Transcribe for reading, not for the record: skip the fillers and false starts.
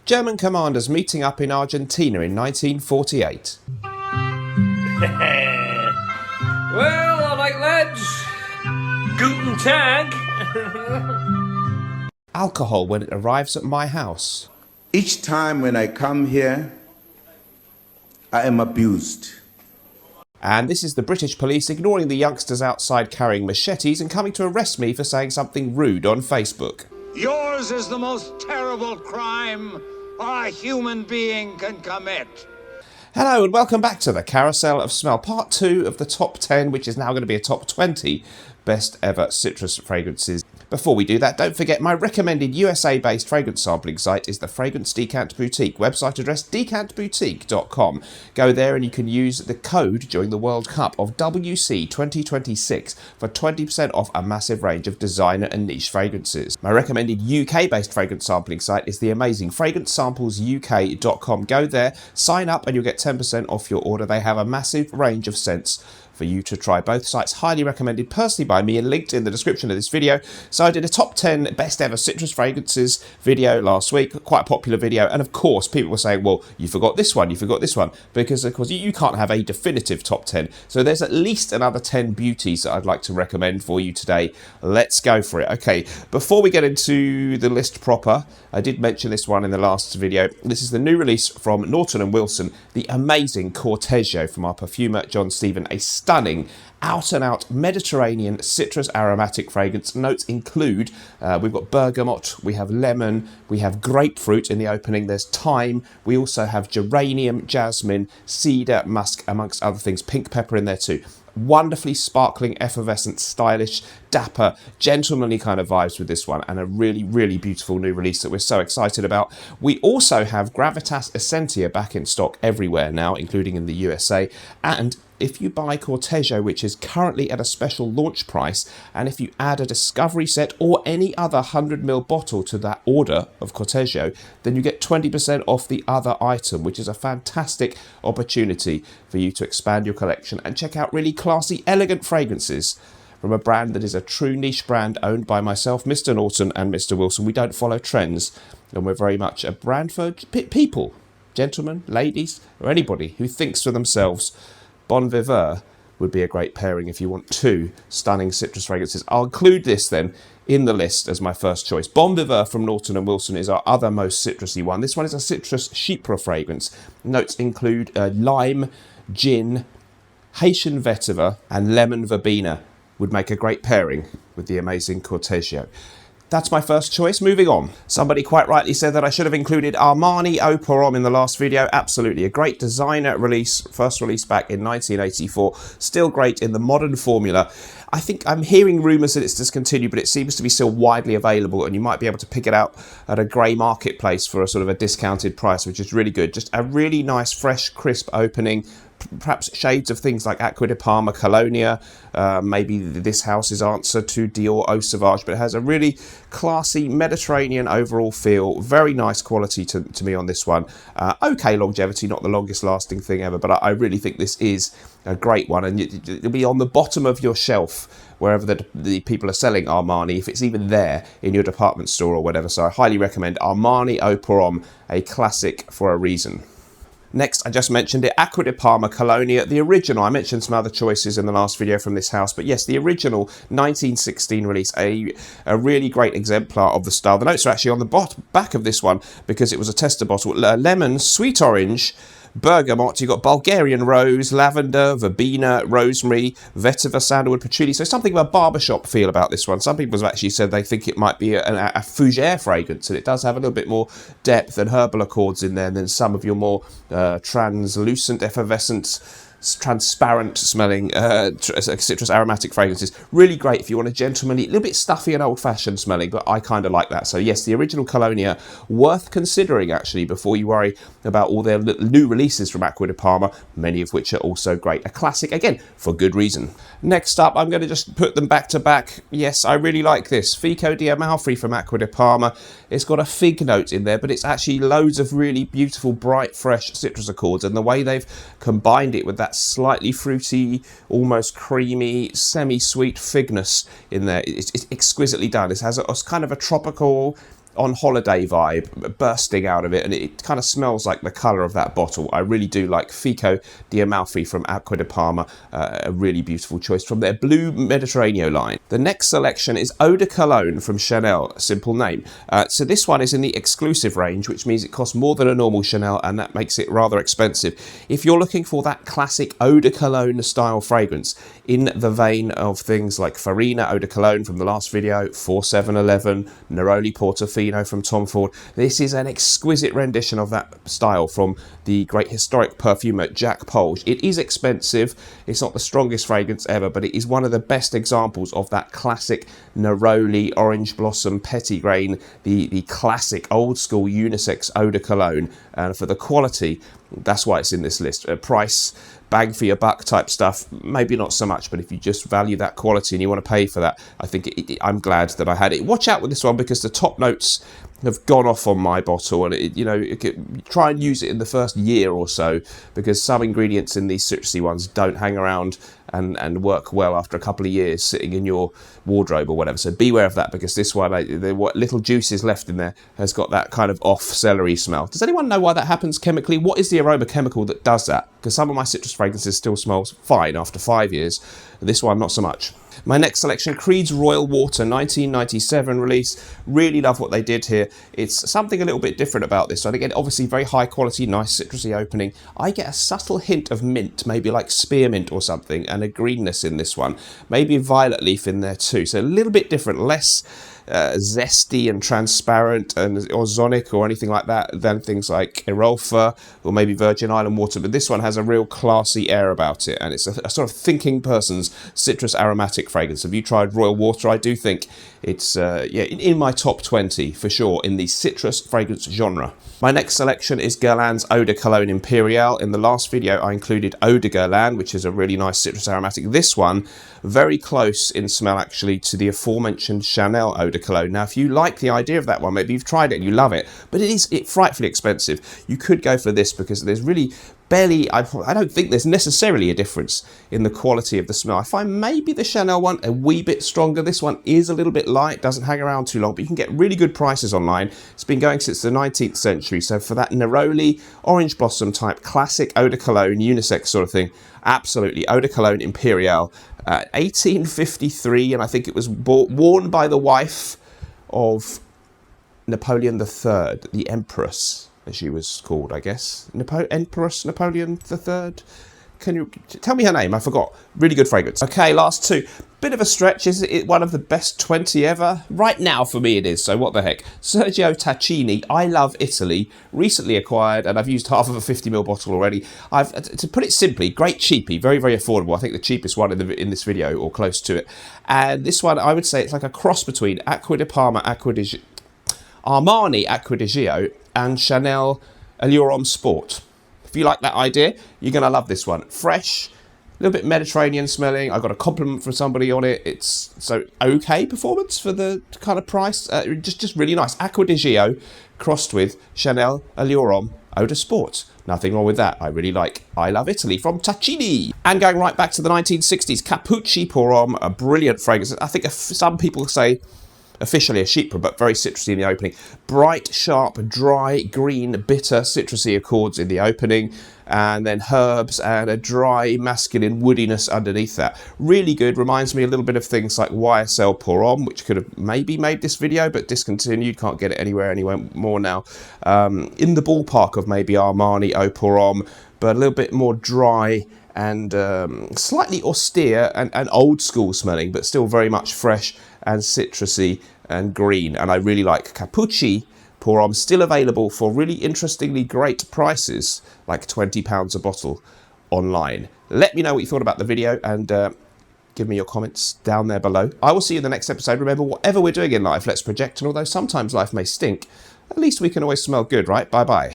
German commanders meeting up in Argentina in 1948. Well, all right, lads. Guten Tag. Alcohol when it arrives at my house. Each time when I come here, I am abused. And this is the British police ignoring the youngsters outside carrying machetes and coming to arrest me for saying something rude on Facebook. Yours is the most terrible crime a human being can commit. Hello and welcome back to the Carousel of Smell, part 2 of the top 10, which is now going to be a top 20 best ever citrus fragrances. Before we do that, don't forget my recommended USA-based fragrance sampling site is the Fragrance Decant Boutique. Website address decantboutique.com. Go there and you can use the code during the World Cup of WC 2026 for 20% off a massive range of designer and niche fragrances. My recommended UK-based fragrance sampling site is the amazing FragranceSamplesUK.com. Go there, sign up and you'll get 10% off your order. They have a massive range of scents for you to try. Both sites highly recommended personally by me and linked in the description of this video. So I did a top 10 best ever citrus fragrances video last week, quite a popular video, and of course people were saying, well, you forgot this one, because of course you can't have a definitive top 10. So there's at least another 10 beauties that I'd like to recommend for you today. Let's go for it. Okay, before we get into the list proper, I did mention this one in the last video. This is the new release from Naughton and Wilson, the amazing Cortégio from our perfumer John Stephen, a stunning out-and-out Mediterranean citrus aromatic fragrance. Notes include, we've got bergamot, we have lemon, we have grapefruit in the opening, there's thyme, we also have geranium, jasmine, cedar, musk, amongst other things, pink pepper in there too. Wonderfully sparkling, effervescent, stylish, dapper, gentlemanly kind of vibes with this one, and a really, really beautiful new release that we're so excited about. We also have Gravitas Essentia back in stock everywhere now, including in the USA, and if you buy Cortégio, which is currently at a special launch price, and if you add a discovery set or any other 100ml bottle to that order of Cortégio, then you get 20% off the other item, which is a fantastic opportunity for you to expand your collection and check out really classy, elegant fragrances from a brand that is a true niche brand owned by myself, Mr. Naughton and Mr. Wilson. We don't follow trends, and we're very much a brand for people, gentlemen, ladies, or anybody who thinks for themselves. Bon Viveur would be a great pairing if you want two stunning citrus fragrances. I'll include this then in the list as my first choice. Bon Viveur from Naughton and Wilson is our other most citrusy one. This one is a citrus chypre fragrance. Notes include lime, gin, Haitian vetiver, and lemon verbena. Would make a great pairing with the amazing Cortégio. That's my first choice. Moving on. Somebody quite rightly said that I should have included Armani Eau Pour Homme in the last video. Absolutely. A great designer release. First release back in 1984. Still great in the modern formula. I think I'm hearing rumours that it's discontinued, but it seems to be still widely available and you might be able to pick it out at a grey marketplace for a sort of a discounted price, which is really good. Just a really nice, fresh, crisp opening. Perhaps shades of things like Acqua di Parma, Cologne, maybe this house's answer to Dior Eau Sauvage, but it has a really classy Mediterranean overall feel. Very nice quality to me on this one. Okay longevity, not the longest lasting thing ever, but I really think this is a great one, and it'll be on the bottom of your shelf wherever the people are selling Armani, if it's even there in your department store or whatever. So I highly recommend Armani Eau Pour Homme, a classic for a reason. Next, I just mentioned it, Acqua di Parma Cologne, the original. I mentioned some other choices in the last video from this house, but yes, the original 1916 release, a really great exemplar of the style. The notes are actually on the back of this one because it was a tester bottle. Lemon, sweet orange, bergamot, you've got Bulgarian rose, lavender, verbena, rosemary, vetiver, sandalwood, patchouli. So something of a barbershop feel about this one. Some people have actually said they think it might be a fougere fragrance, and it does have a little bit more depth and herbal accords in there than some of your more translucent, effervescent, transparent smelling citrus aromatic fragrances. Really great if you want a gentlemanly, a little bit stuffy and old-fashioned smelling, but I kind of like that. So yes, the original Cologne, worth considering actually before you worry about all their new releases from Acqua di Parma, many of which are also great. A classic, again, for good reason. Next up, I'm going to just put them back to back. Yes, I really like this. Fico di Amalfi from Acqua di Parma. It's got a fig note in there, but it's actually loads of really beautiful, bright, fresh citrus accords, and the way they've combined it with that slightly fruity, almost creamy, semi-sweet figness in there, it's exquisitely done. It has a kind of a tropical, on holiday vibe bursting out of it, and it kind of smells like the colour of that bottle. I really do like Fico di Amalfi from Acqua di Parma, a really beautiful choice from their Blue Mediterraneo line. The next selection is Eau de Cologne from Chanel, a simple name. So this one is in the exclusive range, which means it costs more than a normal Chanel, and that makes it rather expensive. If you're looking for that classic Eau de Cologne style fragrance in the vein of things like Farina Eau de Cologne from the last video, 4711, Neroli Portofino from Tom Ford, this is an exquisite rendition of that style from the great historic perfumer Jack Polge. It is expensive, it's not the strongest fragrance ever, but it is one of the best examples of that classic Neroli orange blossom petitgrain, the classic old school unisex Eau de Cologne. And for the quality, that's why it's in this list. Price, bang for your buck type stuff, maybe not so much, but if you just value that quality and you want to pay for that, I think I'm glad that I had it. Watch out with this one, because the top notes have gone off on my bottle, and try and use it in the first year or so, because some ingredients in these citrusy ones don't hang around and work well after a couple of years sitting in your wardrobe or whatever. So beware of that, because this one, what little juice is left in there has got that kind of off celery smell. Does anyone know why that happens chemically? What is the aroma chemical that does that? Because some of my citrus fragrances still smells fine after 5 years. This one, not so much. My next selection, Creed's Royal Water, 1997 release. Really love what they did here. It's something a little bit different about this. So again, obviously very high quality, nice citrusy opening. I get a subtle hint of mint, maybe like spearmint or something, and a greenness in this one. Maybe violet leaf in there too. So a little bit different, less zesty and transparent and ozonic or anything like that than things like Erolfa or maybe Virgin Island water, but this one has a real classy air about it, and it's a sort of thinking person's citrus aromatic fragrance. Have you tried Royal Water? I do think it's in my top 20 for sure in the citrus fragrance genre. My next selection is Guerlain's Eau de Cologne Imperial. In the last video I included Eau de Guerlain, which is a really nice citrus aromatic. This one, very close in smell actually to the aforementioned Chanel Eau de Cologne. Now if you like the idea of that one, maybe you've tried it and you love it, but it's frightfully expensive. You could go for this because there's really barely, I don't think there's necessarily a difference in the quality of the smell. I find maybe the Chanel one a wee bit stronger. This one is a little bit light, doesn't hang around too long, but you can get really good prices online. It's been going since the 19th century, so for that Neroli orange blossom type classic Eau de Cologne unisex sort of thing, absolutely. Eau de Cologne Imperial, 1853, and I think it was worn by the wife of Napoleon III, the Empress, as she was called, I guess. Empress Napoleon III? Can you tell me her name? I forgot. Really good fragrance. Okay, last two. Bit of a stretch. Is it one of the best 20 ever? Right now, for me, it is. So what the heck? Sergio Tacchini, I Love Italy, recently acquired, and I've used half of a 50ml bottle already. To put it simply, great cheapie, very, very affordable. I think the cheapest one in this video, or close to it. And this one, I would say it's like a cross between Acqua di Parma, Armani Acqua di Gio, and Chanel Allure Homme Sport. If you like that idea, you're going to love this one. Fresh, a little bit Mediterranean smelling. I got a compliment from somebody on it. It's so okay performance for the kind of price. Just really nice. Acqua di Gio crossed with Chanel Allure Homme Eau de Sport. Nothing wrong with that. I really like I Love Italy from Tacchini. And going right back to the 1960s, Acqua di Parma, a brilliant fragrance. I think some people say officially a chypre, but very citrusy in the opening. Bright, sharp, dry, green, bitter, citrusy accords in the opening, and then herbs and a dry, masculine woodiness underneath that. Really good. Reminds me a little bit of things like Eau Pour Homme, which could have maybe made this video, but discontinued. Can't get it anywhere more now. In the ballpark of maybe Armani Eau Pour Homme, but a little bit more dry and slightly austere and old school smelling, but still very much fresh and citrusy and green. And I really like Acqua di Parma, still available for really interestingly great prices, like £20 a bottle online. Let me know what you thought about the video, and give me your comments down there below. I will see you in the next episode. Remember, whatever we're doing in life, let's project, and although sometimes life may stink, at least we can always smell good, right? Bye bye.